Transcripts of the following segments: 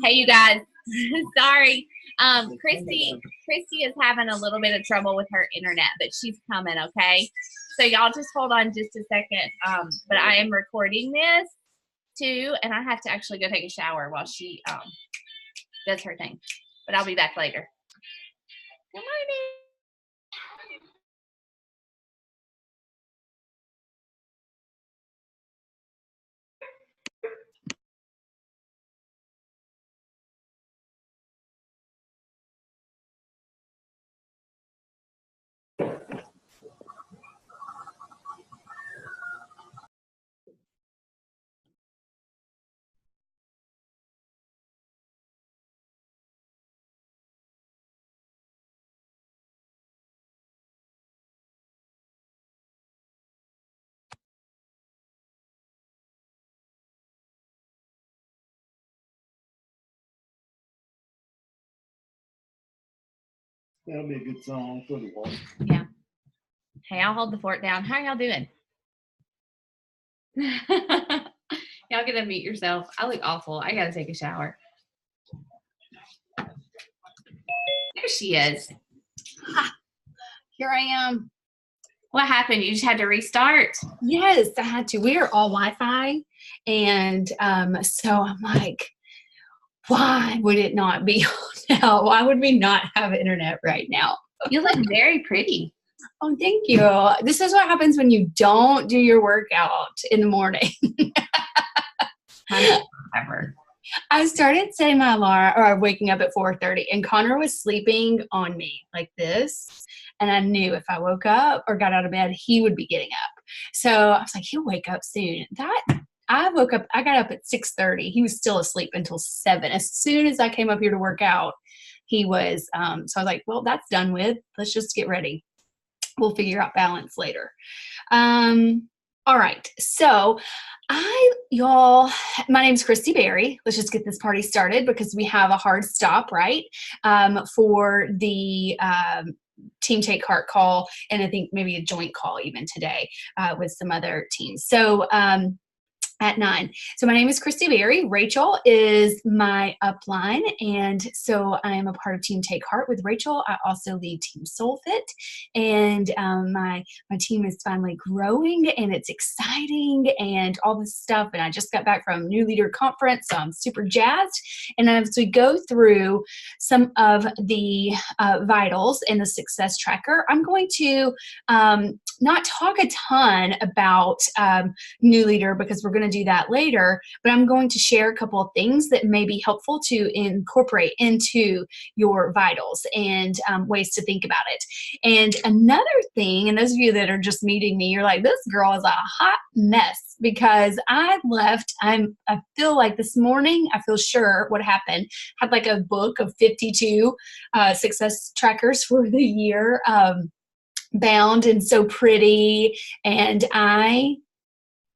Hey, you guys. Sorry. Christy is having a little bit of trouble with her internet, but she's coming, okay? So y'all just hold on just a second. But I am recording this too, and I have to actually go take a shower while she does her thing. But I'll be back later. Good morning. That'll be a good song for the walk. Yeah. Hey, I'll hold the fort down. How y'all doing? Y'all get to meet yourself. I look awful. I gotta take a shower. There she is. Ha, here I am. What happened? You just had to restart? Yes, I had to. We are all Wi-Fi. And so I'm like, why would it not be on now? Why would we not have internet right now? You look very pretty. Oh, thank you. This is what happens when you don't do your workout in the morning. Ever. I started setting my alarm or waking up at 4:30 and Connor was sleeping on me like this. And I knew if I woke up or got out of bed, he would be getting up. So I was like, he'll wake up soon. I woke up, I got up at 6:30. He was still asleep until 7. As soon as I came up here to work out, he was, so I was like, well, that's done with. Let's just get ready. We'll figure out balance later. All right. So y'all, my name's Christie Berry. Let's just get this party started because we have a hard stop, right? For the team take heart call, and I think maybe a joint call even today with some other teams. So at 9. So my name is Christie Berry. Rachel is my upline, and so I am a part of Team Take Heart with Rachel. I also lead Team Soul Fit, and my team is finally growing, and it's exciting, and all this stuff. And I just got back from New Leader Conference, so I'm super jazzed. And as we go through some of the vitals in the success tracker, I'm going to not talk a ton about New Leader because we're going to do that later, but I'm going to share a couple of things that may be helpful to incorporate into your vitals and ways to think about it. And another thing, and those of you that are just meeting me, you're like, this girl is a hot mess because I left, I feel like this morning, I feel sure what happened, had like a book of 52 success trackers for the year, bound and so pretty, and I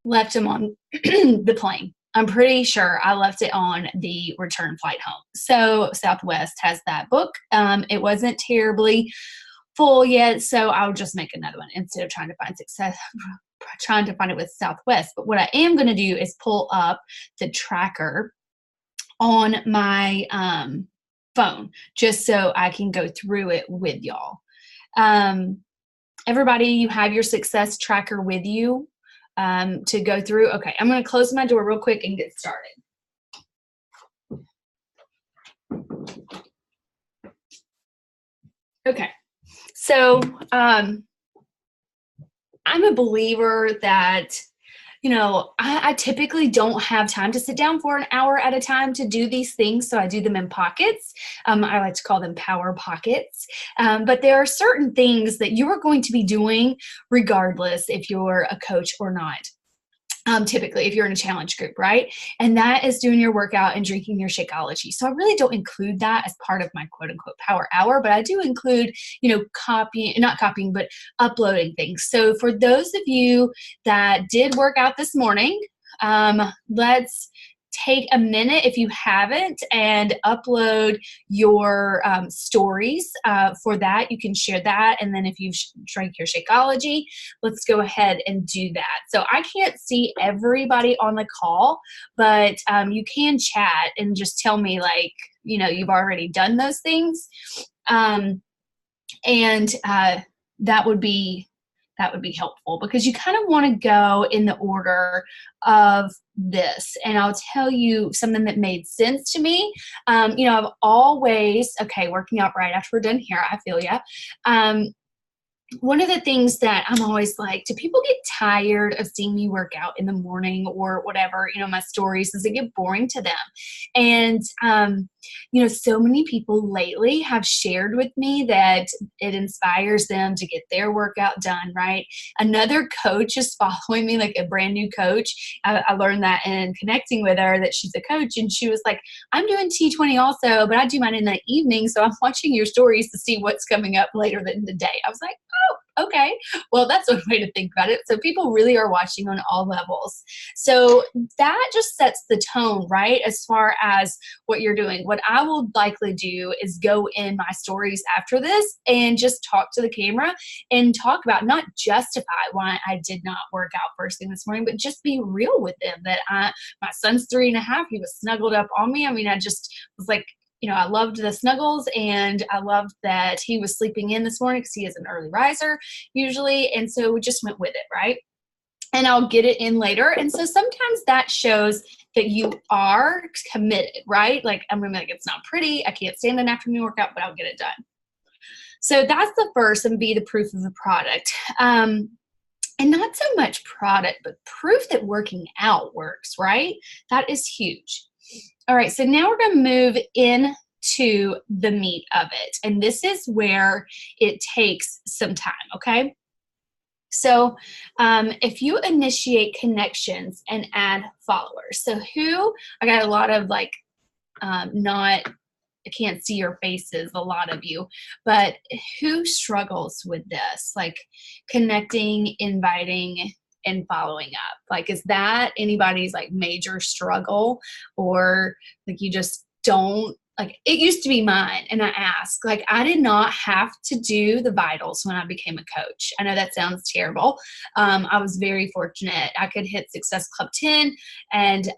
left them on the plane. I'm pretty sure I left it on the return flight home. So Southwest has that book. It wasn't terribly full yet, so I'll just make another one instead of trying to find trying to find it with Southwest. But what I am going to do is pull up the tracker on my phone just so I can go through it with y'all. Everybody, you have your success tracker with you to go through. Okay, I'm going to close my door real quick and get started. Okay, so I'm a believer that, you know, I typically don't have time to sit down for an hour at a time to do these things, so I do them in pockets. I like to call them power pockets. But there are certain things that you are going to be doing regardless if you're a coach or not. Typically, if you're in a challenge group, right? And that is doing your workout and drinking your Shakeology. So I really don't include that as part of my quote unquote power hour, but I do include, you know, not copying, but uploading things. So for those of you that did work out this morning, let's take a minute if you haven't and upload your stories for that. You can share that. And then if you drank your Shakeology, let's go ahead and do that. So I can't see everybody on the call, but you can chat and just tell me, like, you know, you've already done those things. That would be helpful, because you kind of want to go in the order of this. And I'll tell you something that made sense to me. You know, I've always, working out right after we're done here, I feel ya. One of the things that I'm always like, do people get tired of seeing me work out in the morning or whatever, you know, my stories? Does it get boring to them? And, you know, so many people lately have shared with me that it inspires them to get their workout done, right? Another coach is following me, like a brand new coach. I learned that in connecting with her, that she's a coach, and she was like, I'm doing T20 also, but I do mine in the evening. So I'm watching your stories to see what's coming up later in the day. I was like, oh, okay. Well, that's one way to think about it. So people really are watching on all levels. So that just sets the tone, right? As far as what you're doing. What I will likely do is go in my stories after this and just talk to the camera and talk about, not justify why I did not work out first thing this morning, but just be real with them that my son's 3.5, he was snuggled up on me. I mean, I just was like, you know, I loved the snuggles, and I loved that he was sleeping in this morning because he is an early riser usually. And so we just went with it, right? And I'll get it in later. And so sometimes that shows that you are committed, right? Like, I'm gonna be like, it's not pretty, I can't stand an afternoon workout, but I'll get it done. So that's the first, and be the proof of the product. And not so much product, but proof that working out works, right? That is huge. All right, so now we're going to move into the meat of it. And this is where it takes some time, okay? So if you initiate connections and add followers, so I got a lot of like, I can't see your faces, a lot of you, but who struggles with this? Like connecting, inviting, and following up? Like, is that anybody's like major struggle, or like you just don't, like, it used to be mine. And I ask, like, I did not have to do the vitals when I became a coach. I know that sounds terrible. I was very fortunate. I could hit Success Club 10 and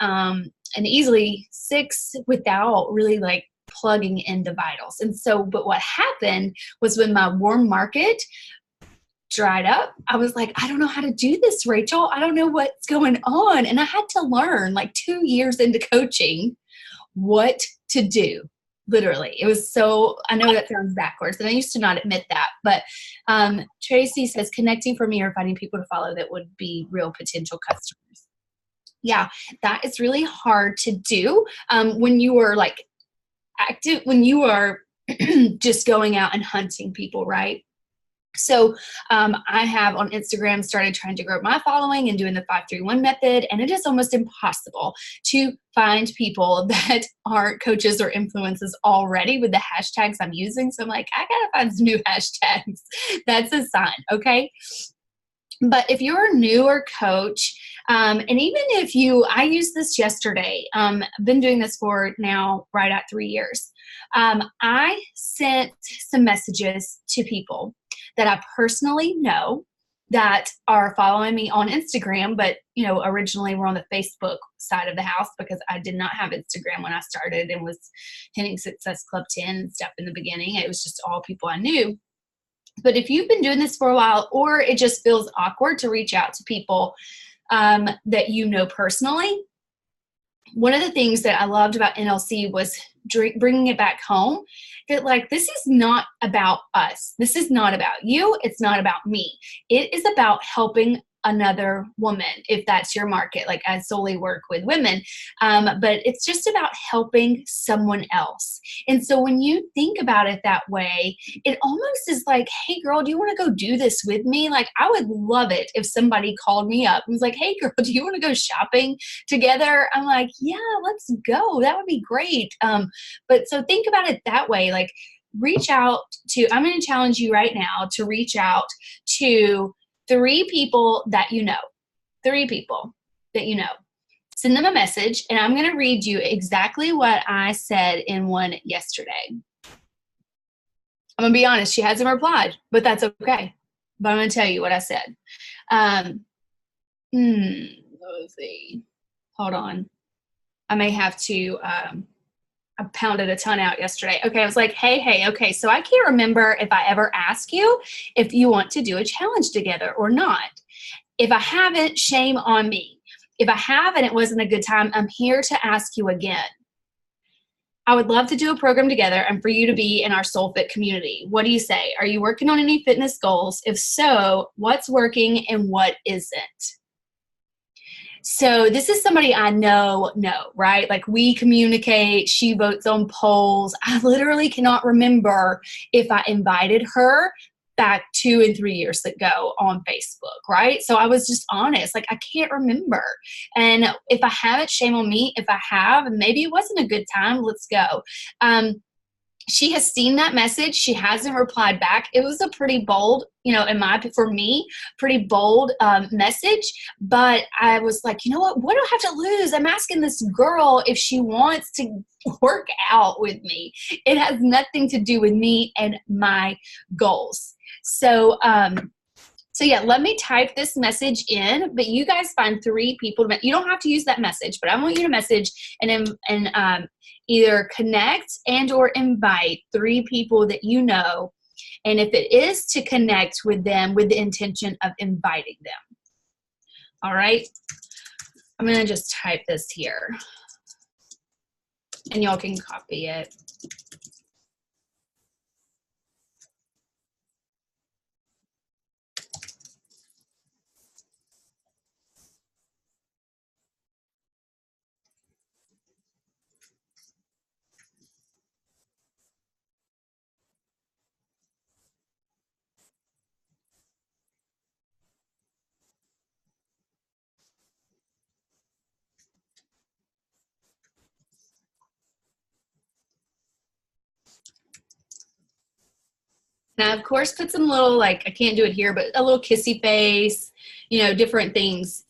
easily 6 without really like plugging into vitals. And so, but what happened was when my warm market dried up, I was like, I don't know how to do this, Rachel. I don't know what's going on. And I had to learn, like 2 years into coaching, what to do. Literally. It was so, I know that sounds backwards, and I used to not admit that. But Tracy says, connecting for me or finding people to follow that would be real potential customers. Yeah, that is really hard to do when you are like active, when you are just going out and hunting people, right? So I have on Instagram started trying to grow my following and doing the 531 method, and it is almost impossible to find people that aren't coaches or influencers already with the hashtags I'm using. So I'm like, I gotta find some new hashtags. That's a sign, okay? But if you're a newer coach, and even if I used this yesterday, I've been doing this for now right at 3 years. I sent some messages to people that I personally know that are following me on Instagram, but you know, originally we're on the Facebook side of the house because I did not have Instagram when I started and was hitting Success Club 10 and stuff in the beginning. It was just all people I knew. But if you've been doing this for a while, or it just feels awkward to reach out to people that you know personally, one of the things that I loved about NLC was bringing it back home, that like, this is not about us. This is not about you. It's not about me. It is about helping another woman, if that's your market. Like, I solely work with women, but it's just about helping someone else. And so when you think about it that way, it almost is like, hey girl, do you want to go do this with me? Like, I would love it if somebody called me up and was like, hey girl, do you want to go shopping together? I'm like, yeah, let's go. That would be great. But so think about it that way. Like, reach out to, I'm going to challenge you right now to reach out to 3 people that you know. 3 people that you know. send them a message, and I'm going to read you exactly what I said in one yesterday. I'm going to be honest, she hasn't replied, but that's okay. But I'm going to tell you what I said. Let's see. Hold on. I may have to, I pounded a ton out yesterday. Okay, I was like, hey, okay, so I can't remember if I ever asked you if you want to do a challenge together or not. If I haven't, shame on me. If I have and it wasn't a good time, I'm here to ask you again. I would love to do a program together and for you to be in our Soul Fit community. What do you say? Are you working on any fitness goals? If so, what's working and what isn't? So this is somebody I know, right? Like we communicate, she votes on polls. I literally cannot remember if I invited her back 2 and 3 years ago on Facebook, right? So I was just honest, like I can't remember. And if I haven't, shame on me. If I have, and maybe it wasn't a good time, let's go. She has seen that message. She hasn't replied back. It was a pretty bold, for me, pretty bold message. But I was like, you know what do I have to lose? I'm asking this girl if she wants to work out with me. It has nothing to do with me and my goals. So yeah, let me type this message in, but you guys find 3 people. You don't have to use that message, but I want you to message and either connect and or invite 3 people that you know. And if it is to connect with them with the intention of inviting them. All right. I'm going to just type this here and y'all can copy it. Now, of course, put some little, I can't do it here, but a little kissy face, different things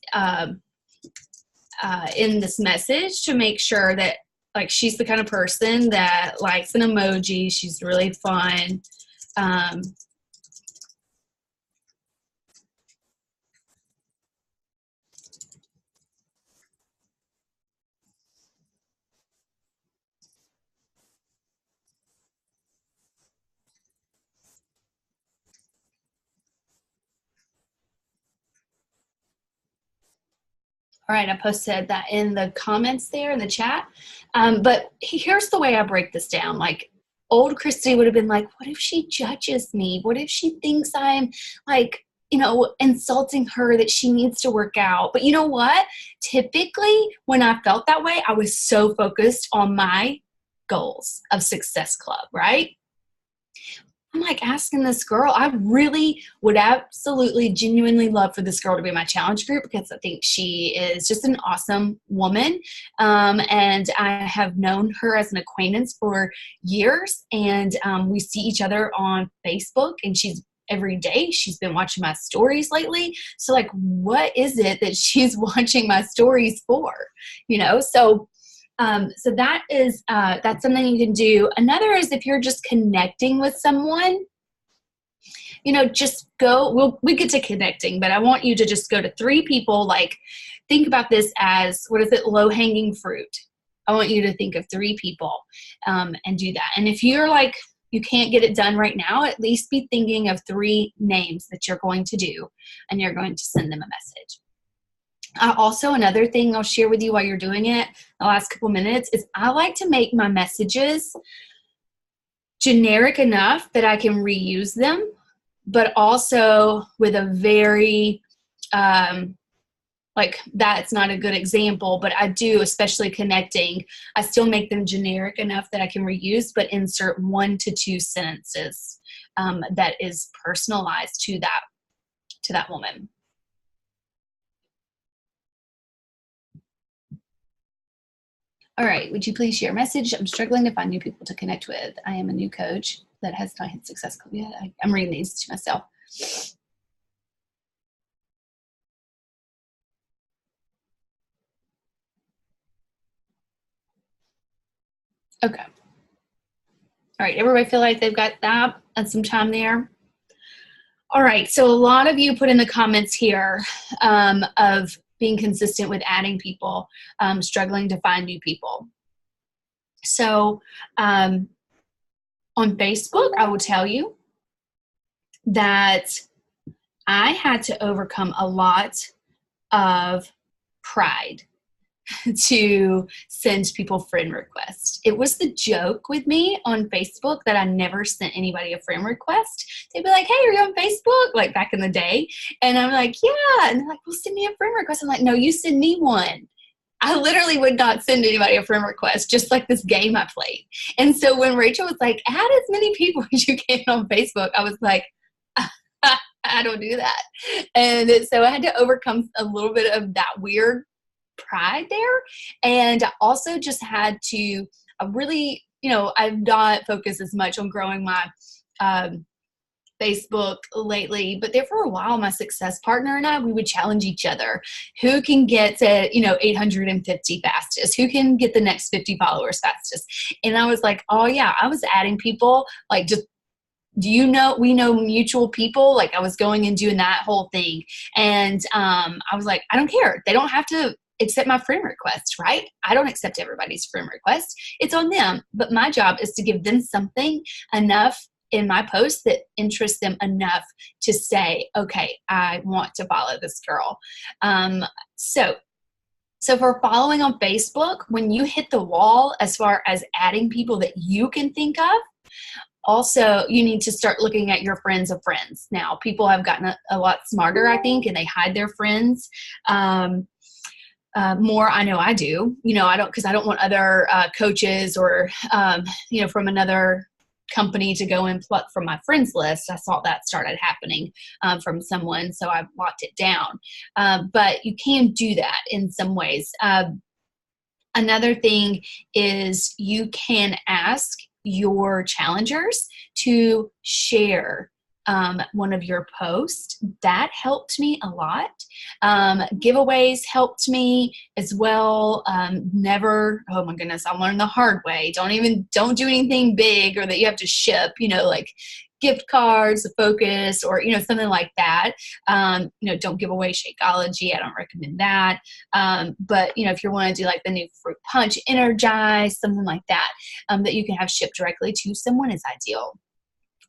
in this message to make sure that, she's the kind of person that likes an emoji. She's really fun. All right, I posted that in the comments there in the chat. But here's the way I break this down. Old Christie would have been like, what if she judges me? What if she thinks I'm insulting her that she needs to work out? But you know what? Typically, when I felt that way, I was so focused on my goals of Success Club, right? I'm asking this girl, I really would absolutely genuinely love for this girl to be my challenge group because I think she is just an awesome woman. And I have known her as an acquaintance for years, and we see each other on Facebook, and every day she's been watching my stories lately. So what is it that she's watching my stories for? So that is, that's something you can do. Another is if you're just connecting with someone, just go, we get to connecting, but I want you to just go to 3 people. Think about this as, low hanging fruit. I want you to think of 3 people, and do that. And if you're you can't get it done right now, at least be thinking of 3 names that you're going to do, and you're going to send them a message. Also, another thing I'll share with you while you're doing it the last couple minutes is I like to make my messages generic enough that I can reuse them, but also with a very, that's not a good example, but I do, especially connecting, I still make them generic enough that I can reuse, but insert 1 to 2 sentences that is personalized to that woman. All right, would you please share a message? I'm struggling to find new people to connect with. I am a new coach that has not hit Success Club yet. I'm reading these to myself. Okay. All right. Everybody feel like they've got that and some time there? All right. So a lot of you put in the comments here of being consistent with adding people, struggling to find new people. So on Facebook, I will tell you that I had to overcome a lot of pride to send people friend requests. It was the joke with me on Facebook that I never sent anybody a friend request. They'd be like, hey, are you on Facebook? Like back in the day. And I'm like, yeah. And they're like, well, send me a friend request. I'm like, no, you send me one. I literally would not send anybody a friend request, just like this game I played. And so when Rachel was like, add as many people as you can on Facebook, I was like, I don't do that. And so I had to overcome a little bit of that weird pride there. And I also just had to really, I've not focused as much on growing my Facebook lately, but there for a while, my success partner and I, we would challenge each other. Who can get to, 850 fastest? Who can get the next 50 followers fastest? And I was like, oh yeah, I was adding people, like just, we know mutual people. Like I was going and doing that whole thing. And I was like, I don't care. They don't have to accept my friend request, right? I don't accept everybody's friend request. It's on them. But my job is to give them something enough in my post that interests them enough to say, okay, I want to follow this girl. So for following on Facebook, when you hit the wall as far as adding people that you can think of, also, you need to start looking at your friends of friends. Now, people have gotten a lot smarter, I think, and they hide their friends more. I know I do. I don't want other coaches or, from another company to go and pluck from my friends list. I saw that started happening from someone, so I locked it down. But you can do that in some ways. Another thing is you can ask your challengers to share one of your posts. That helped me a lot. Giveaways helped me as well. Oh my goodness, I learned the hard way. Don't do anything big or that you have to ship, like gift cards, a focus, or, something like that. Don't give away Shakeology. I don't recommend that. But, if you want to do like the new fruit punch, Energize, something like that, that you can have shipped directly to someone is ideal.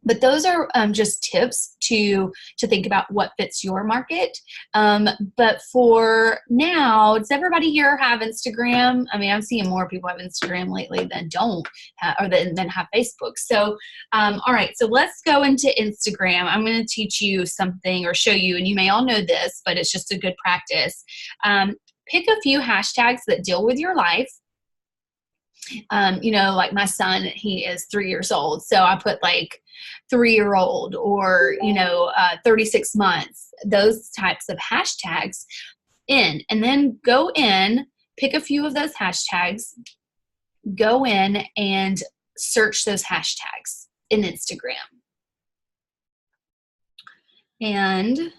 But those are just tips to think about what fits your market. But for now, does everybody here have Instagram? I mean, I'm seeing more people have Instagram lately than don't or than have Facebook. So, all right, so let's go into Instagram. I'm going to teach you something or show you, and you may all know this, but it's just a good practice. Pick a few hashtags that deal with your life. Like my son, he is 3 years old. So I put like 3-year-old or, 36 months, those types of hashtags in, and then go in, pick a few of those hashtags, go in and search those hashtags in Instagram. And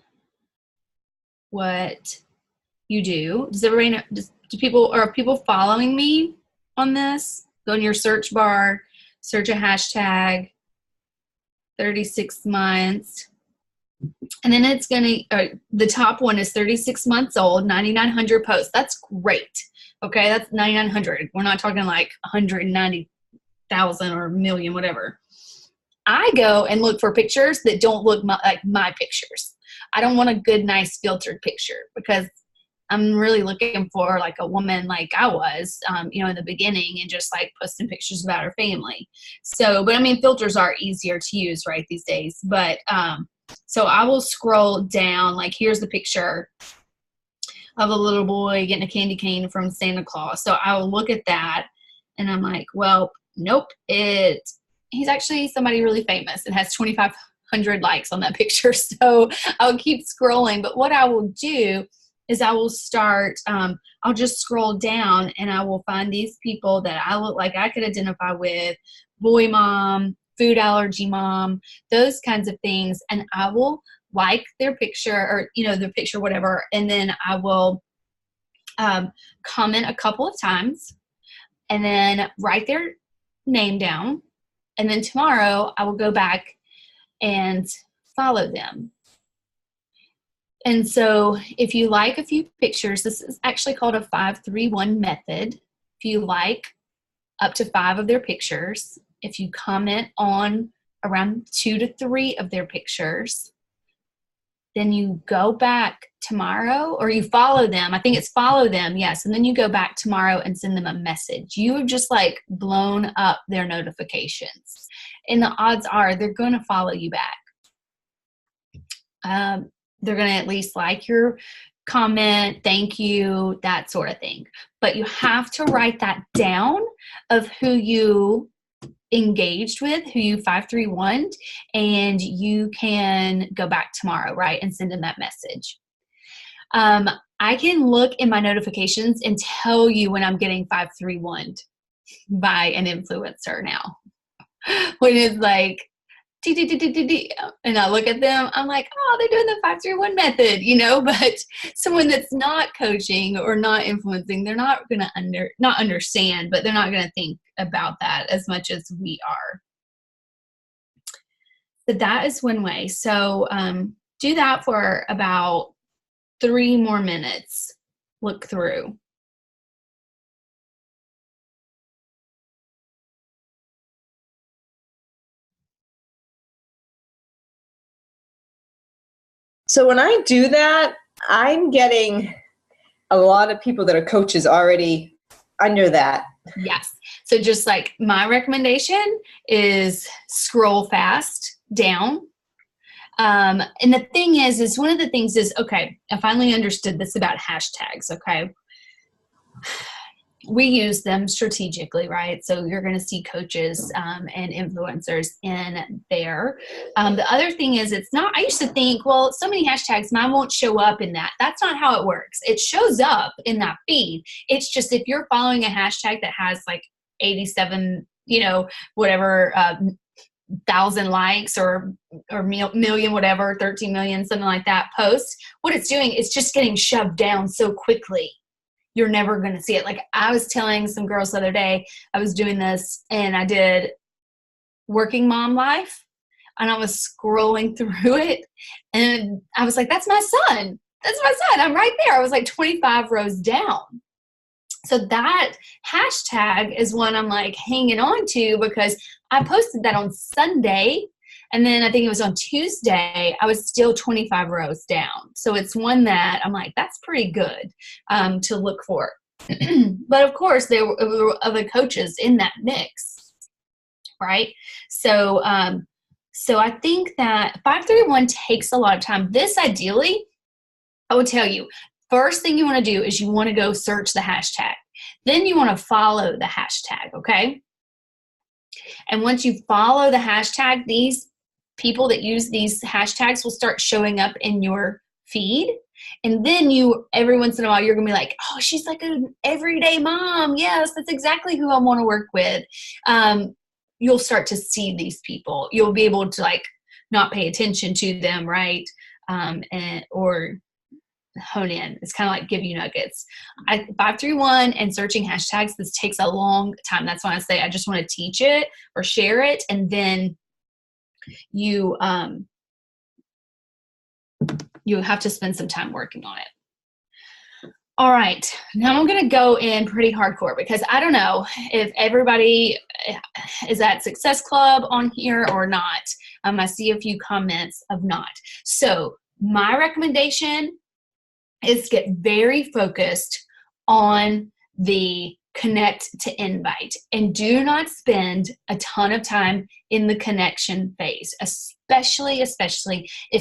what you do, does everybody know, are people following me on this? Go in your search bar, search a hashtag, 36 months, and then it's going to, the top one is 36 months old, 9,900 posts. That's great. Okay, that's 9,900. We're not talking like 190,000 or a million, whatever. I go and look for pictures that don't look like my pictures. I don't want a good, nice filtered picture because I'm really looking for like a woman like I was, in the beginning, and just like posting pictures about her family. So, but I mean, filters are easier to use, right, these days. But so I will scroll down. Like, here's the picture of a little boy getting a candy cane from Santa Claus. So I will look at that, and I'm like, well, nope. He's actually somebody really famous and has 2,500 likes on that picture. So I'll keep scrolling. But what I will do is I will start, I'll just scroll down and I will find these people that I look like I could identify with, boy mom, food allergy mom, those kinds of things. And I will like their picture or, their picture, whatever. And then I will comment a couple of times and then right there name down, and then tomorrow I will go back and follow them. And so if you like a few pictures, this is actually called a 5-3-1 method. If you like up to 5 of their pictures, if you comment on around 2 to 3 of their pictures, then you go back tomorrow, or you follow them. I think it's follow them, yes. And then you go back tomorrow and send them a message. You have just like blown up their notifications. And the odds are they're going to follow you back. They're going to at least like your comment, thank you, that sort of thing. But you have to write that down of who you engaged with, who you 5-3-1'd, and you can go back tomorrow, right, and send them that message. I can look in my notifications and tell you when I'm getting 5-3-1'd by an influencer now. When it's like, and I look at them, I'm like, oh, they're doing the 5-3-1 method, you know, but someone that's not coaching or not influencing, they're not going to not understand, but they're not going to think about that as much as we are. So that is one way. So do that for about 3 more minutes. Look through. So when I do that, I'm getting a lot of people that are coaches already under that. Yes. So just like my recommendation is scroll fast down. And the thing is one of the things is, okay, I finally understood this about hashtags. Okay. We use them strategically, right? So you're going to see coaches and influencers in there. The other thing is it's not, I used to think, well, so many hashtags, mine won't show up in that. That's not how it works. It shows up in that feed. It's just if you're following a hashtag that has like 87, you know, whatever, 1,000 likes or million, whatever, 13 million, something like that posts, what it's doing is just getting shoved down so quickly. You're never going to see it. Like I was telling some girls the other day, I was doing this and I did working mom life and I was scrolling through it and I was like, that's my son. That's my son. I'm right there. I was like 25 rows down. So that hashtag is one I'm like hanging on to because I posted that on Sunday. And then I think it was on Tuesday, I was still 25 rows down. So it's one that I'm like, that's pretty good to look for. But of course, there were other coaches in that mix, right? So so I think that 5-3-1 takes a lot of time. This ideally, I would tell you, first thing you want to do is you want to go search the hashtag. Then you want to follow the hashtag, okay? And once you follow the hashtag, these people that use these hashtags will start showing up in your feed. And then you, every once in a while, you're going to be like, oh, she's like an everyday mom. Yes, that's exactly who I want to work with. You'll start to see these people. You'll be able to like not pay attention to them, right? Or hone in. It's kind of like give you nuggets. 5-3-1 and searching hashtags, this takes a long time. That's why I say I just want to teach it or share it. And then you have to spend some time working on it. All right, now I'm going to go in pretty hardcore because I don't know if everybody is at Success Club on here or not. I see a few comments of not. So my recommendation is get very focused on the connect to invite and do not spend a ton of time in the connection phase, especially if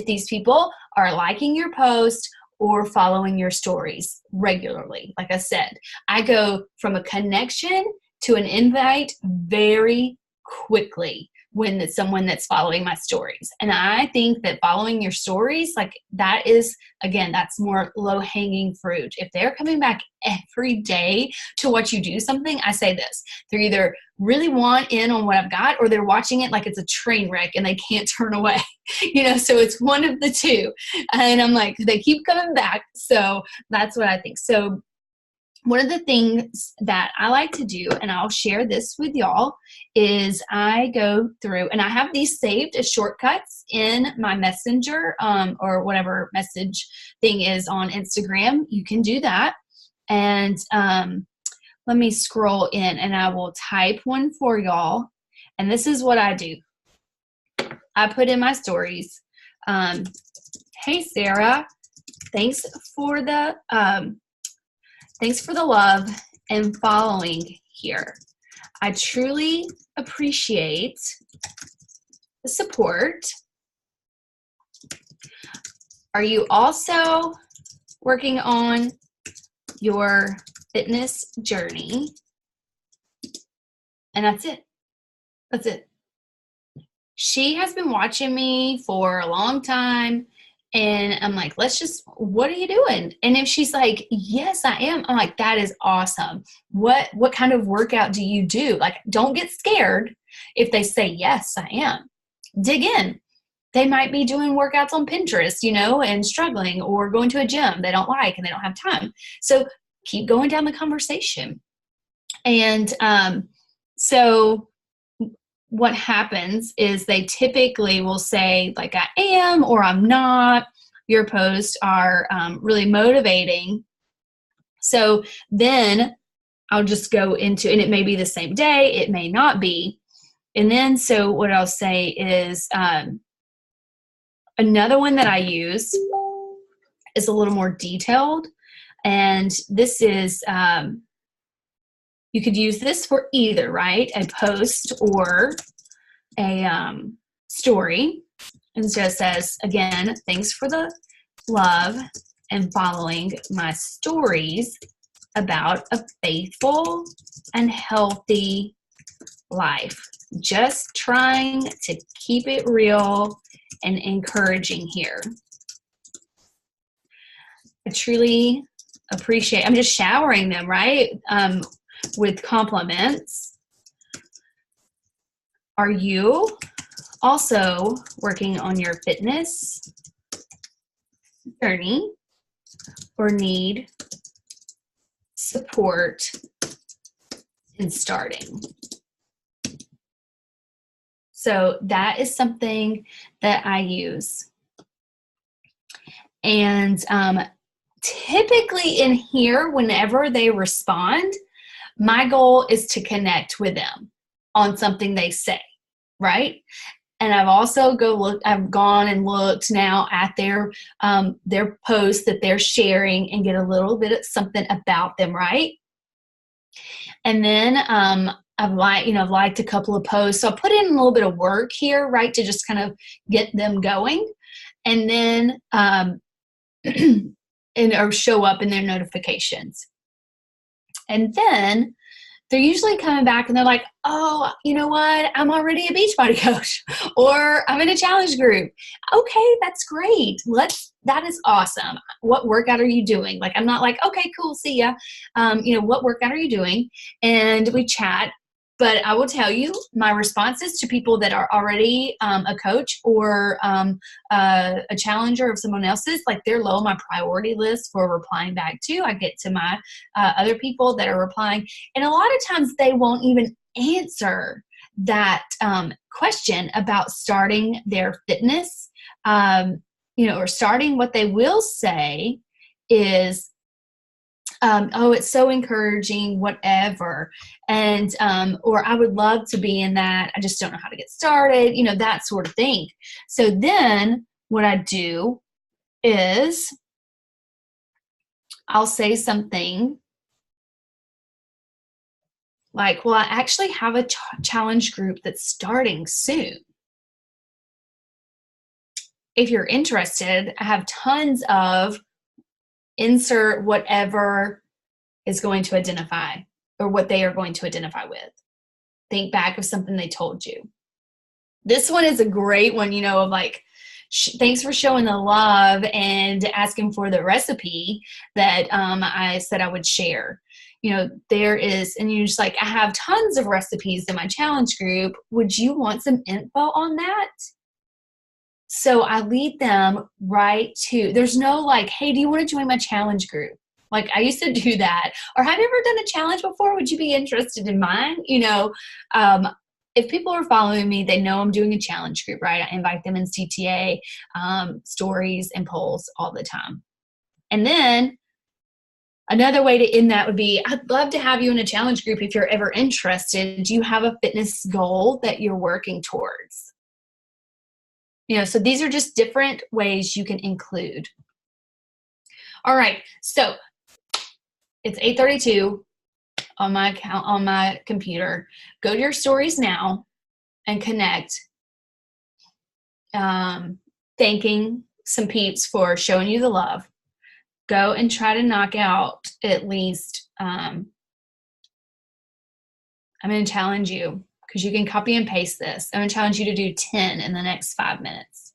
these people are liking your post or following your stories regularly. Like I said, I go from a connection to an invite very quickly when it's someone that's following my stories. And I think that following your stories, like that is, again, that's more low-hanging fruit. If they're coming back every day to watch you do something, I say this, they're either really want in on what I've got or they're watching it like it's a train wreck and they can't turn away, you know, so it's one of the two. And I'm like, they keep coming back. So that's what I think. So one of the things that I like to do, and I'll share this with y'all, is I go through and I have these saved as shortcuts in my messenger or whatever message thing is on Instagram. You can do that. And let me scroll in and I will type one for y'all. And this is what I do. I put in my stories, hey, Sarah, thanks for the love and following here. I truly appreciate the support. Are you also working on your fitness journey? And that's it. That's it. She has been watching me for a long time. And I'm like, what are you doing? And if she's like, yes, I am. I'm like, that is awesome. What kind of workout do you do? Like, don't get scared if they say, yes, I am. Dig in. They might be doing workouts on Pinterest, and struggling, or going to a gym they don't like and they don't have time. So keep going down the conversation. And so what happens is they typically will say, like, I am or I'm not. Your posts are really motivating. So then I'll just go into, and it may be the same day, it may not be. And then so what I'll say is another one that I use is a little more detailed. And this is, you could use this for either, right? A post or a story. And so it says, again, thanks for the love and following my stories about a faithful and healthy life. Just trying to keep it real and encouraging here. I truly appreciate, I'm just showering them, right? With compliments. Are you also working on your fitness journey or need support in starting? So that is something that I use. And typically in here, whenever they respond, my goal is to connect with them on something they say, right? And I've also I've gone and looked now at their posts that they're sharing and get a little bit of something about them, right? And then I've liked a couple of posts. So I put in a little bit of work here, right, to just kind of get them going. And then or show up in their notifications. And then they're usually coming back and they're like, oh, you know what? I'm already a Beachbody coach, or I'm in a challenge group. Okay, that's great. That is awesome. What workout are you doing? Like, I'm not like, okay, cool, see ya. What workout are you doing? And we chat. But I will tell you, my responses to people that are already a coach or a challenger of someone else's, like, they're low on my priority list for replying back to. I get to my other people that are replying. And a lot of times they won't even answer that question about starting their fitness, or starting. What they will say is, oh, it's so encouraging, whatever. And, or I would love to be in that. I just don't know how to get started, that sort of thing. So then what I do is I'll say something like, well, I actually have a challenge group that's starting soon. If you're interested, I have tons of insert whatever is going to identify or what they are going to identify with. Think back of something they told you. This one is a great one, of like, thanks for showing the love and asking for the recipe that I said I would share. There is, and you're just like, I have tons of recipes in my challenge group. Would you want some info on that? So I lead them right to, there's no like, hey, do you want to join my challenge group? Like I used to do that. Or have you ever done a challenge before? Would you be interested in mine? If people are following me, they know I'm doing a challenge group, right? I invite them in CTA stories and polls all the time. And then another way to end that would be, I'd love to have you in a challenge group if you're ever interested. Do you have a fitness goal that you're working towards? So these are just different ways you can include. All right, so it's 8:32 on my computer. Go to your stories now and connect. Thanking some peeps for showing you the love. Go and try to knock out at least, I'm going to challenge you because you can copy and paste this. I'm going to challenge you to do 10 in the next 5 minutes.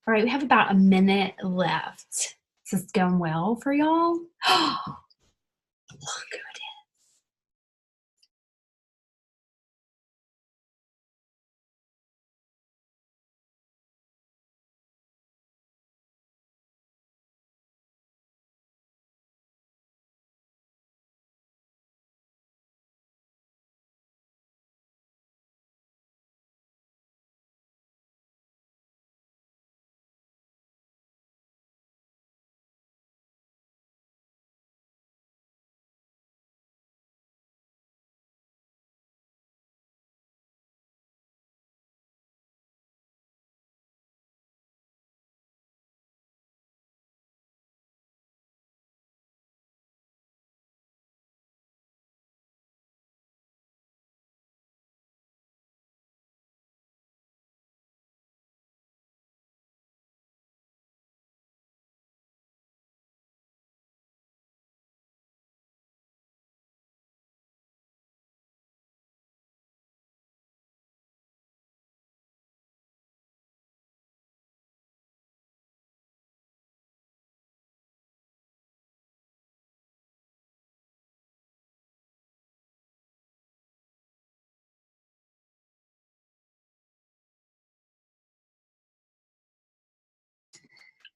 All right, we have about a minute left. Is this going well for y'all? Look who it is.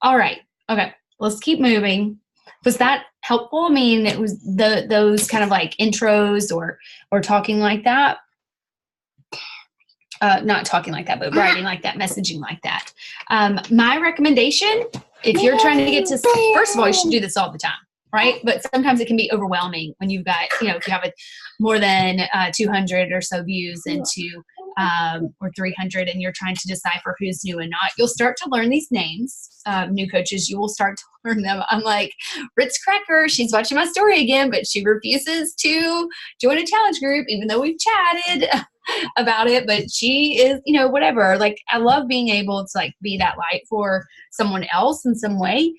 All right. Okay. Let's keep moving. Was that helpful? I mean, it was those kind of like intros or talking like that. Not talking like that, but writing like that, messaging like that. My recommendation, if you're trying to get to, first of all, you should do this all the time, right? But sometimes it can be overwhelming when you've got, you know, if you have more than 200 or so views into, or 300, and you're trying to decipher who's new and not, you'll start to learn these names. New coaches, you will start to learn them. I'm like, Ritz Cracker, she's watching my story again, but she refuses to join a challenge group, even though we've chatted about it, but she is, you know, whatever. Like, I love being able to like be that light for someone else in some way.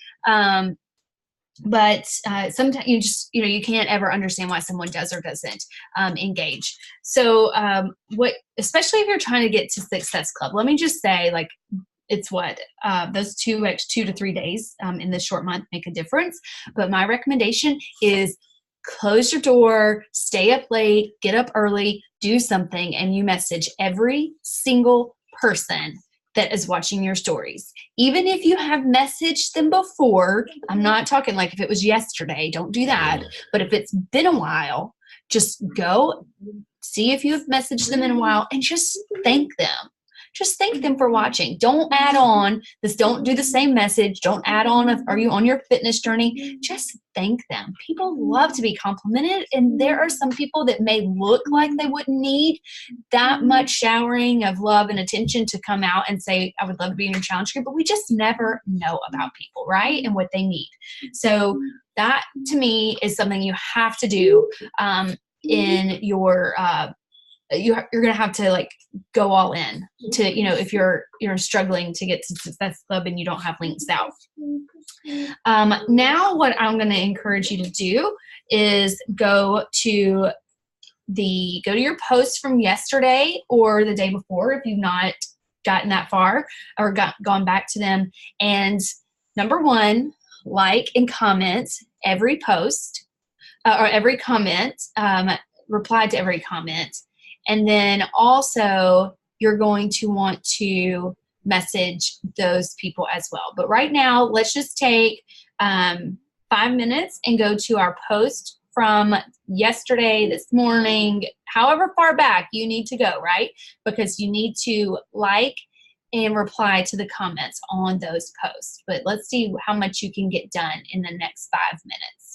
But sometimes you just, you know, you can't ever understand why someone does or doesn't engage. So especially if you're trying to get to Success Club, let me just say, like, it's what those 2 to 3 days in this short month make a difference. But my recommendation is close your door, stay up late, get up early, do something, and you message every single person that is watching your stories. Even if you have messaged them before, I'm not talking like if it was yesterday, don't do that. But if it's been a while, just go see if you've messaged them in a while and just thank them. Just thank them for watching. Don't add on this. Don't do the same message. Don't add on, are you on your fitness journey? Just thank them. People love to be complimented. And there are some people that may look like they wouldn't need that much showering of love and attention to come out and say, I would love to be in your challenge group, but we just never know about people, right? And what they need. So that to me is something you have to do in your, you're going to have to like go all in to, you know, if you're struggling to get to Success Club and you don't have links out. Now what I'm going to encourage you to do is go to your post from yesterday or the day before if you've not gotten that far or gone back to them. And number one, like and comment every post or every comment, reply to every comment. And then also you're going to want to message those people as well. But right now, let's just take 5 minutes and go to our post from yesterday, this morning, however far back you need to go, right? Because you need to like and reply to the comments on those posts. But let's see how much you can get done in the next 5 minutes.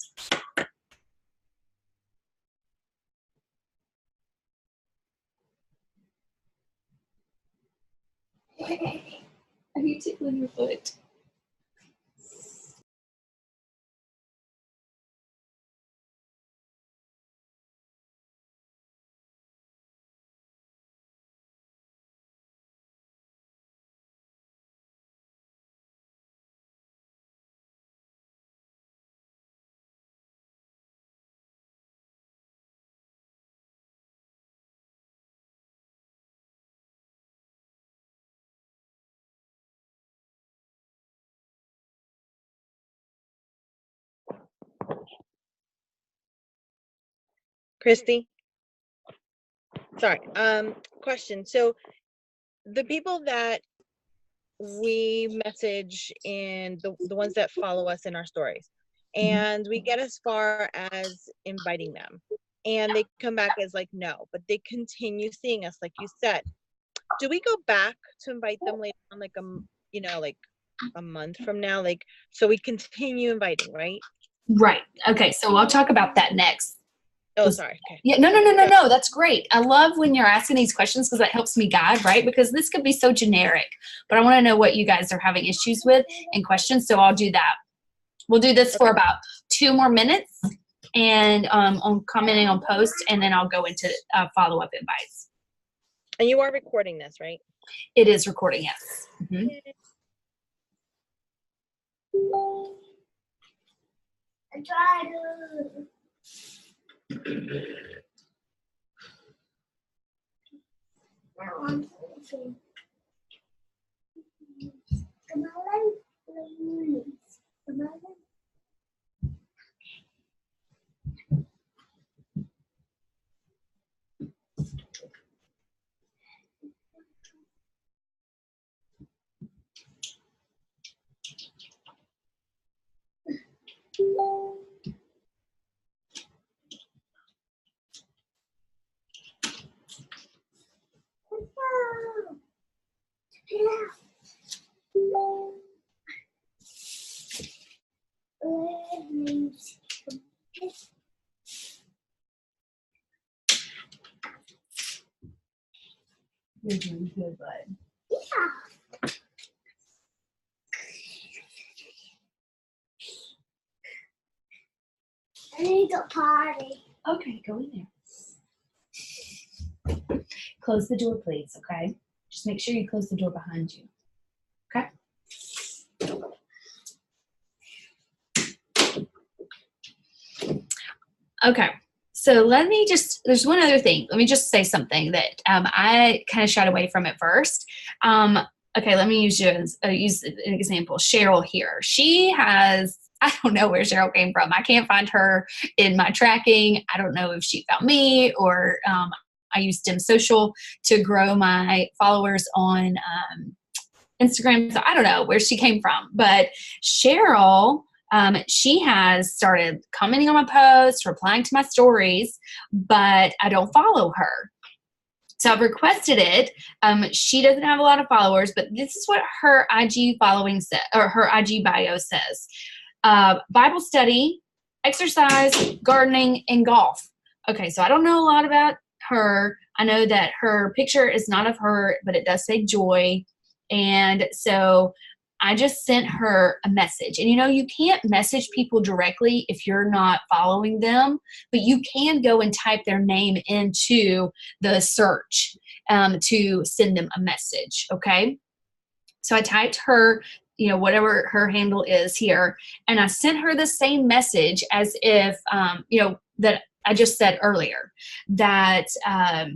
Okay. Are you tickling your foot? Christy. Sorry. Question. So the people that we message and the ones that follow us in our stories, and we get as far as inviting them, and they come back as like no, but they continue seeing us, like you said. Do we go back to invite them later on, like like a month from now, like so we continue inviting, right? Right. Okay. So I'll talk about that next. Oh, sorry. Okay. Yeah, no. That's great. I love when you're asking these questions because that helps me guide, right? Because this could be so generic, but I want to know what you guys are having issues with and questions. So I'll do that. We'll do this for about 2 more minutes and on commenting on posts, and then I'll go into follow-up invites. And you are recording this, right? It is recording, yes. Mm-hmm. I try to. You're doing good, bud. Yeah. I need to party. Okay, go in there. Close the door, please, okay? Just make sure you close the door behind you. Okay? Okay. So let me just, there's one other thing. Let me just say something that I kind of shied away from at first. Okay, let me use use an example. Cheryl here. She has, I don't know where Cheryl came from. I can't find her in my tracking. I don't know if she found me or I used Dim Social to grow my followers on Instagram. So I don't know where she came from. But Cheryl, she has started commenting on my posts, replying to my stories, but I don't follow her. So I've requested it. She doesn't have a lot of followers, but this is what her IG following said, or her IG bio says. Bible study, exercise, gardening, and golf. Okay, so I don't know a lot about her. I know that her picture is not of her, but it does say joy. And so I just sent her a message. And you can't message people directly if you're not following them, but you can go and type their name into the search to send them a message, okay? So I typed her, whatever her handle is here, and I sent her the same message as if, that I just said earlier, that I,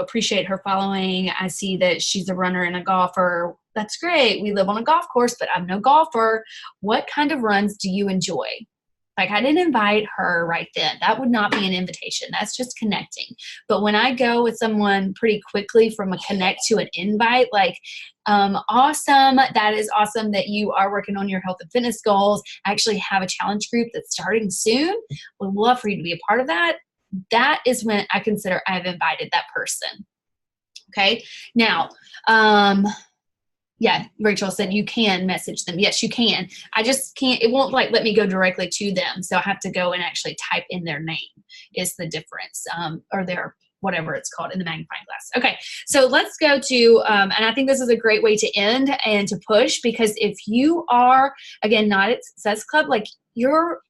appreciate her following. I see that she's a runner and a golfer. That's great. We live on a golf course, but I'm no golfer. What kind of runs do you enjoy? Like, I didn't invite her right then. That would not be an invitation. That's just connecting. But when I go with someone pretty quickly from a connect to an invite, like, awesome. That is awesome that you are working on your health and fitness goals. I actually have a challenge group that's starting soon. Would love for you to be a part of that. That is when I consider I've invited that person. Okay. Now, yeah, Rachel said you can message them. Yes, you can. I just can't, it won't let me go directly to them. So I have to go and actually type in their name is the difference, or their, whatever it's called in the magnifying glass. Okay. So let's go to, and I think this is a great way to end and to push, because if you are, again, not at Success Club, like your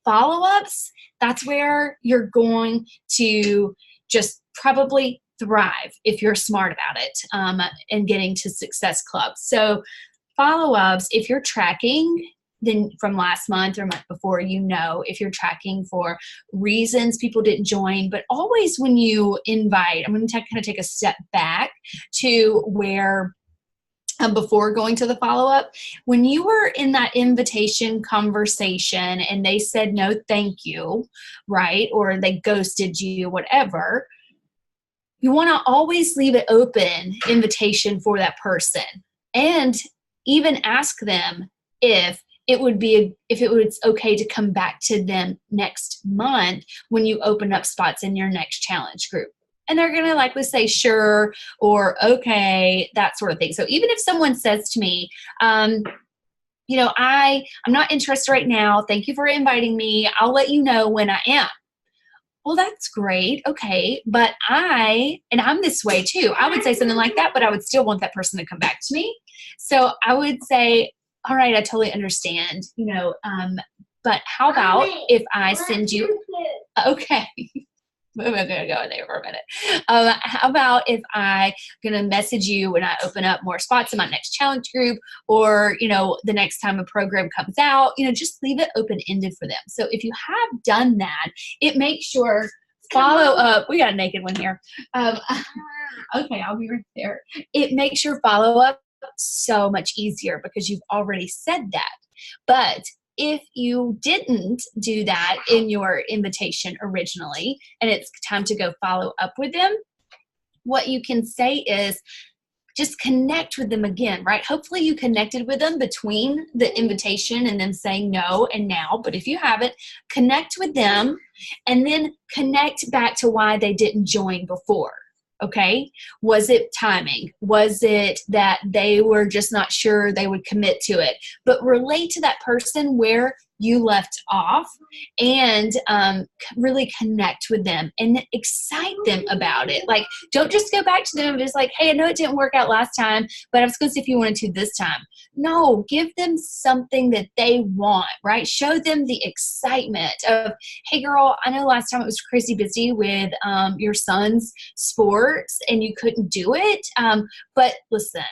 follow-ups, that's where you're going to just probably thrive if you're smart about it, and getting to Success Club. So follow-ups, if you're tracking then from last month or month before, if you're tracking for reasons people didn't join, but always when you invite, I'm going to kind of take a step back to where before going to the follow-up, when you were in that invitation conversation and they said no thank you, right, or they ghosted you, whatever, you want to always leave an open invitation for that person, and even ask them if it was okay to come back to them next month when you open up spots in your next challenge group. And they're going to likely say sure or okay, that sort of thing. So even if someone says to me, I'm not interested right now. Thank you for inviting me. I'll let you know when I am. Well, that's great. Okay. But I'm this way too. I would say something like that, but I would still want that person to come back to me. So I would say, all right, I totally understand, but how about if I send you, okay. I'm going to go there for a minute. How about if I'm going to message you when I open up more spots in my next challenge group, or, the next time a program comes out, just leave it open-ended for them. So if you have done that, it makes sure follow up. We got a naked one here. Okay, I'll be right there. It makes your follow up so much easier because you've already said that. But if you didn't do that in your invitation originally, and it's time to go follow up with them, what you can say is just connect with them again, right? Hopefully you connected with them between the invitation and them saying no and now. But if you haven't, connect with them and then connect back to why they didn't join before. Okay. Was it timing? Was it that they were just not sure they would commit to it? But relate to that person where you left off, and really connect with them and excite them about it. Like, don't just go back to them and just like, hey, I know it didn't work out last time, but I was going to see if you wanted to this time. No, give them something that they want, right? Show them the excitement of, hey girl, I know last time it was crazy busy with your son's sports and you couldn't do it. But listen,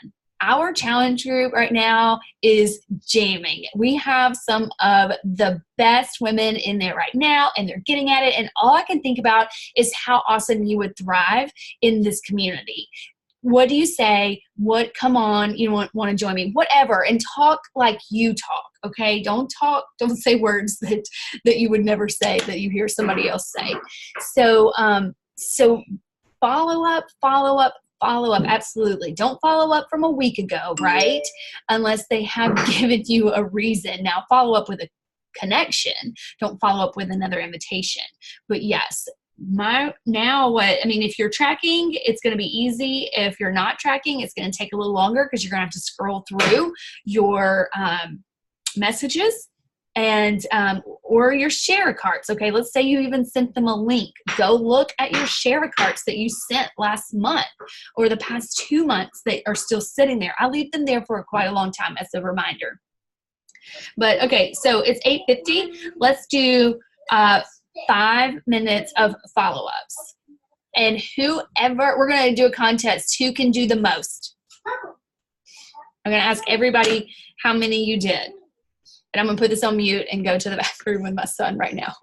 our challenge group right now is jamming. We have some of the best women in there right now, and they're getting at it. And all I can think about is how awesome you would thrive in this community. What do you say? Come on, you want to join me? Whatever, and talk like you talk, okay? Don't say words that you would never say, that you hear somebody else say. So follow up. Absolutely. Don't follow up from a week ago, right? Unless they have given you a reason. Now follow up with a connection. Don't follow up with another invitation. But yes, if you're tracking, it's going to be easy. If you're not tracking, it's going to take a little longer because you're going to have to scroll through your messages and or your share carts. Okay, let's say you even sent them a link. Go look at your share carts that you sent last month or the past 2 months that are still sitting there. I leave them there for quite a long time as a reminder. But okay, so it's 8:50. Let's do 5 minutes of follow-ups. And we're going to do a contest. Who can do the most? I'm going to ask everybody how many you did. And I'm going to put this on mute and go to the bathroom with my son right now.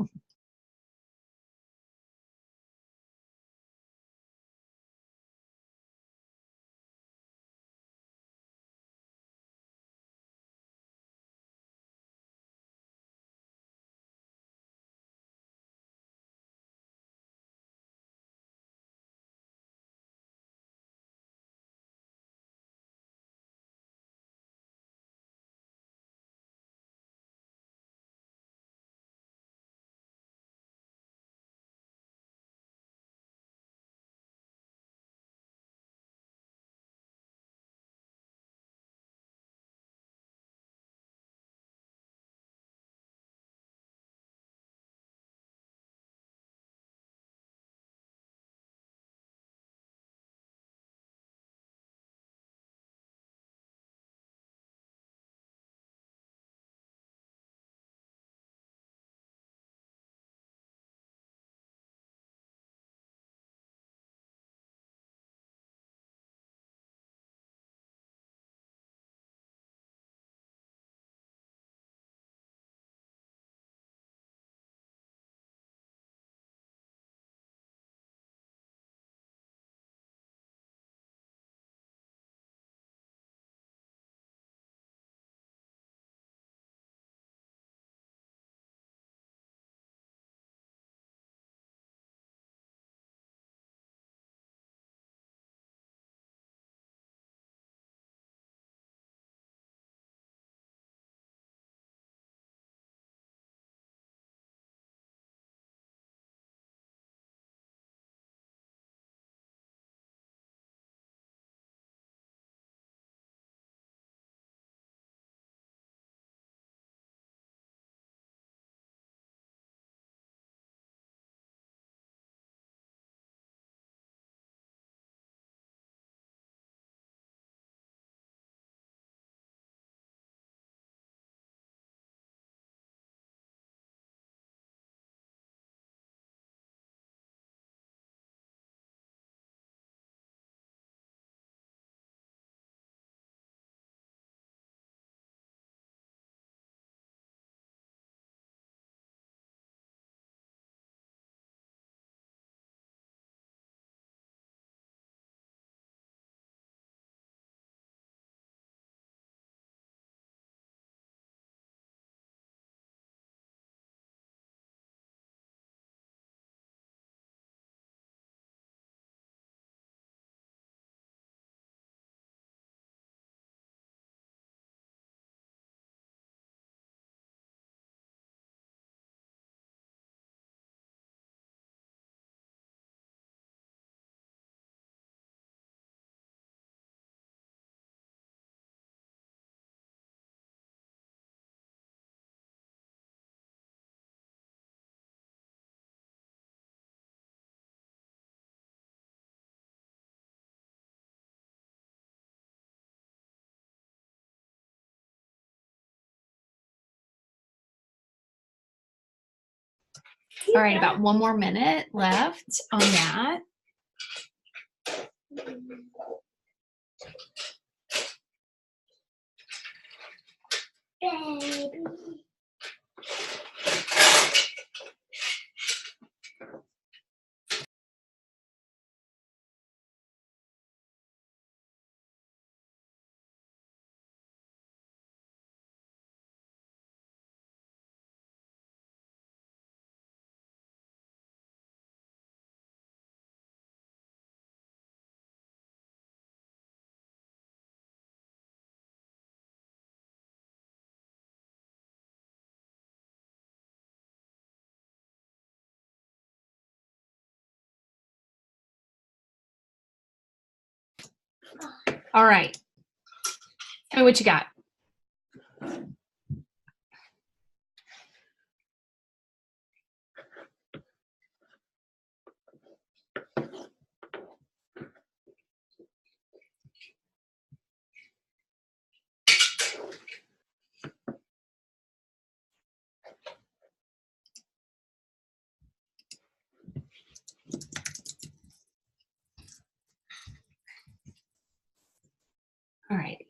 All right, about 1 more minute left on that. Baby. All right. Tell me what you got. All right.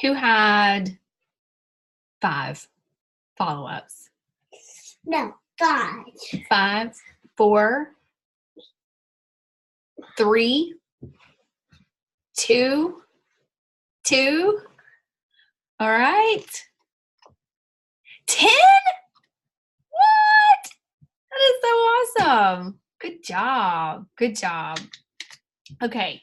Who had 5 follow-ups? No, 5. 5, 4, 3, 2, 2. All right. 10? What? That is so awesome. Good job. Good job. Okay.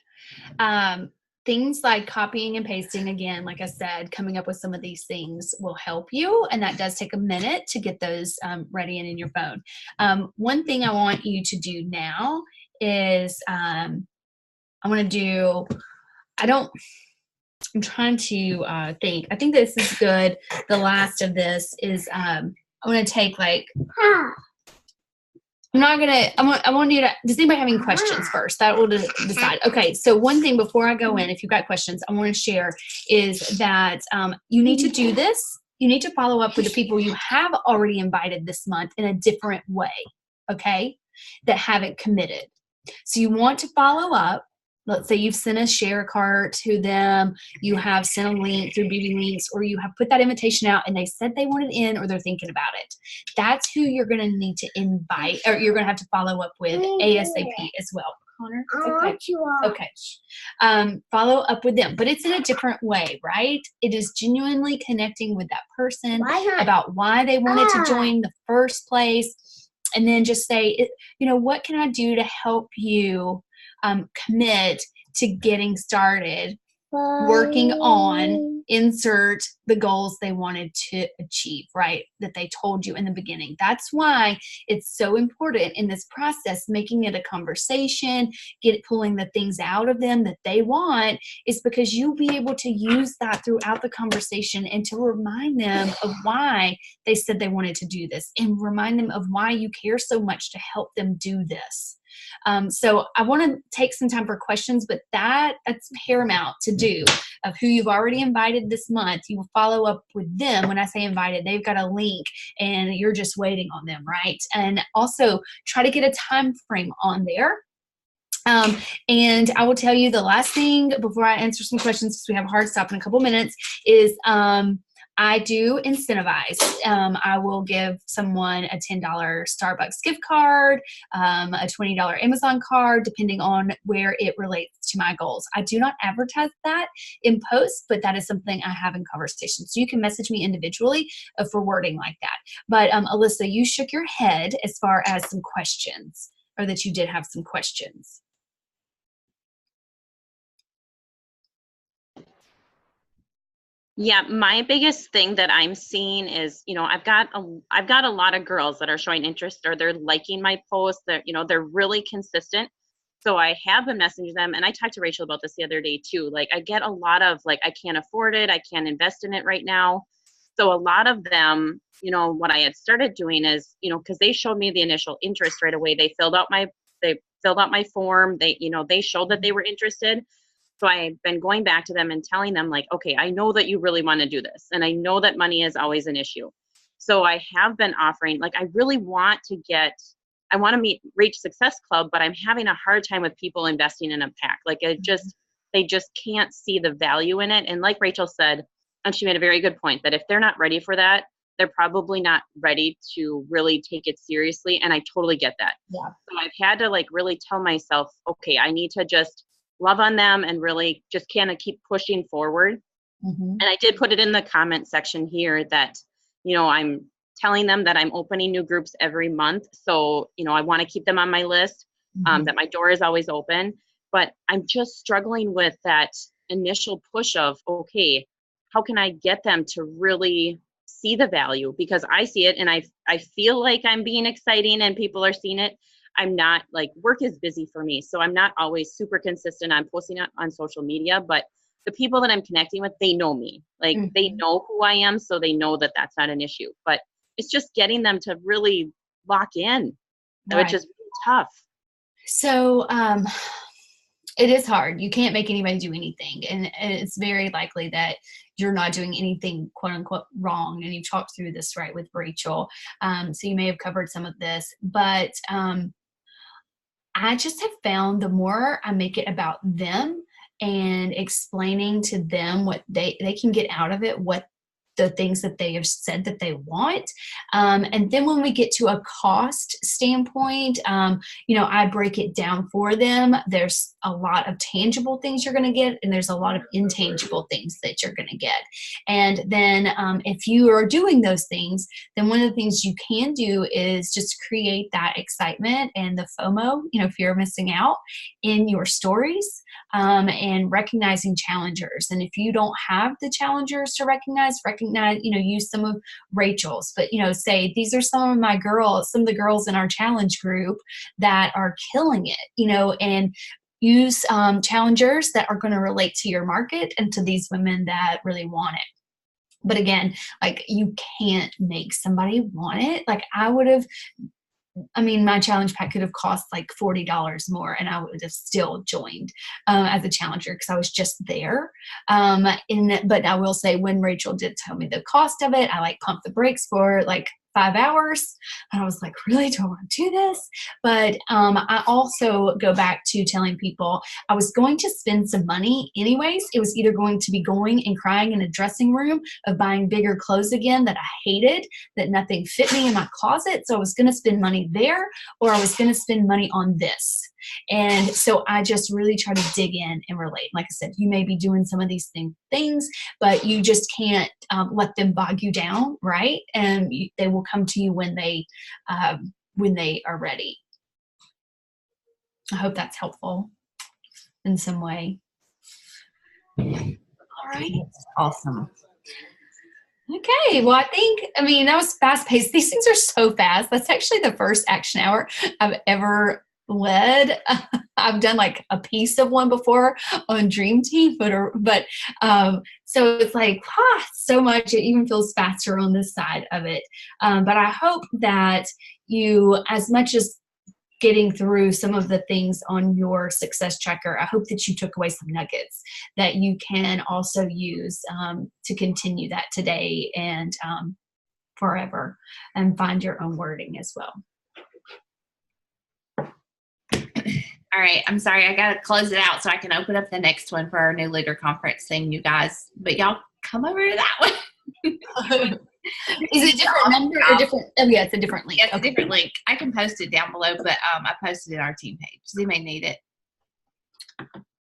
Things like copying and pasting, again, like I said, coming up with some of these things will help you. And that does take a minute to get those ready and in your phone. One thing I want you to do now is I'm going to do, I'm trying to think. I think this is good. The last of this is I'm going to take like, I'm not going to, I want you to, does anybody have any questions first? That will decide. Okay, so one thing before I go in, if you've got questions, I want to share is that you need to do this. You need to follow up with the people you have already invited this month in a different way, okay, that haven't committed. So you want to follow up. Let's say you've sent a share cart to them, you have sent a link through BB Links, or you have put that invitation out and they said they wanted in or they're thinking about it. That's who you're going to need to invite, or you're going to have to follow up with ASAP as well. Connor? Okay. Follow up with them, but it's in a different way, right? It is genuinely connecting with that person about why they wanted to join the first place. And then just say, what can I do to help you commit to getting started working on insert the goals they wanted to achieve, right? That they told you in the beginning. That's why it's so important in this process, making it a conversation, pulling the things out of them that they want, is because you'll be able to use that throughout the conversation and to remind them of why they said they wanted to do this and remind them of why you care so much to help them do this. So I want to take some time for questions, but that's paramount to do. Of who you've already invited this month, you will follow up with them. When I say invited, they've got a link and you're just waiting on them, right? And also try to get a time frame on there. And I will tell you the last thing before I answer some questions, because we have a hard stop in a couple minutes, is I do incentivize. I will give someone a $10 Starbucks gift card, a $20 Amazon card, depending on where it relates to my goals. I do not advertise that in posts, but that is something I have in conversation. So you can message me individually for wording like that. But Alyssa, you shook your head as far as some questions, or that you did have some questions. Yeah, my biggest thing that I'm seeing is, I've got a lot of girls that are showing interest, or they're liking my posts. That they're really consistent. So I have been messaging them, and I talked to Rachel about this the other day too. Like, I get a lot of like, I can't afford it, I can't invest in it right now. So a lot of them, what I had started doing is, because they showed me the initial interest right away. They filled out my form. They showed that they were interested. So I've been going back to them and telling them, like, okay, I know that you really want to do this, and I know that money is always an issue. So I have been offering, like, I really want to I want to reach Success Club, but I'm having a hard time with people investing in a pack. Like, they just can't see the value in it. And like Rachel said, and she made a very good point, that if they're not ready for that, they're probably not ready to really take it seriously. And I totally get that. Yeah. So I've had to, like, really tell myself, okay, I need to just love on them and really just kind of keep pushing forward. And I did put it in the comment section here that, I'm telling them that I'm opening new groups every month. So, I want to keep them on my list, that my door is always open. But I'm just struggling with that initial push of, okay, how can I get them to really see the value? Because I see it and I feel like I'm being exciting and people are seeing it. I'm not, like, work is busy for me. So I'm not always super consistent on posting it on social media, but the people that I'm connecting with, they know me. Like, they know who I am, so they know that that's not an issue. But it's just getting them to really lock in, which is really tough. So it is hard. You can't make anybody do anything. And it's very likely that you're not doing anything, quote unquote, wrong. And you've talked through this, right, with Rachel. So you may have covered some of this. But I just have found the more I make it about them and explaining to them what they can get out of it, what the things that they have said that they want. And then when we get to a cost standpoint, I break it down for them. There's a lot of tangible things you're going to get, and there's a lot of intangible things that you're going to get. And then if you are doing those things, then one of the things you can do is just create that excitement and the FOMO, fear of missing out, in your stories, and recognizing challengers. And if you don't have the challengers to recognize, use some of Rachel's, but, say, these are some of the girls in our challenge group that are killing it, and use challengers that are going to relate to your market and to these women that really want it. But again, like, you can't make somebody want it. Like, my challenge pack could have cost like $40 more, and I would have still joined as a challenger because I was just there. But I will say, when Rachel did tell me the cost of it, I pumped the brakes for 5 hours. And I was like, really, do I want to do this? But I also go back to telling people I was going to spend some money anyways. It was either going to be going and crying in a dressing room of buying bigger clothes again that I hated, that nothing fit me in my closet. So I was going to spend money there, or I was going to spend money on this. And so I just really try to dig in and relate. Like I said, you may be doing some of these things, but you just can't let them bog you down, right? And they will come to you when they are ready. I hope that's helpful in some way. All right. Awesome. Okay. Well, that was fast paced. These things are so fast. That's actually the first action hour I've ever led. I've done a piece of one before on Dream Team, but so it's so much. It even feels faster on this side of it. But I hope that you, as much as getting through some of the things on your success checker, I hope that you took away some nuggets that you can also use to continue that today and forever, and find your own wording as well. All right. I'm sorry. I got to close it out so I can open up the next one for our new leader conference thing, you guys. But y'all come over to that one. Is it a different number or different? Oh, yeah, it's a different link. Yeah, it's a different link. I can post it down below, but I posted it on our team page. Does anybody need it?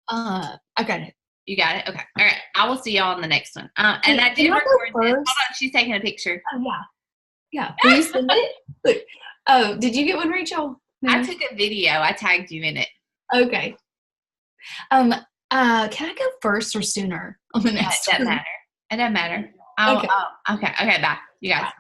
I got it. You got it? Okay. All right. I will see y'all on the next one. And Hey, I did can I go record this. Hold first? on. She's taking a picture. Oh, yeah. Yeah. Will you send it? Look. Oh, did you get one, Rachel? No? I took a video. I tagged you in it. Okay. Can I go first or sooner on the next It doesn't one? matter. It doesn't matter. Okay. Okay. Okay. Bye. You guys.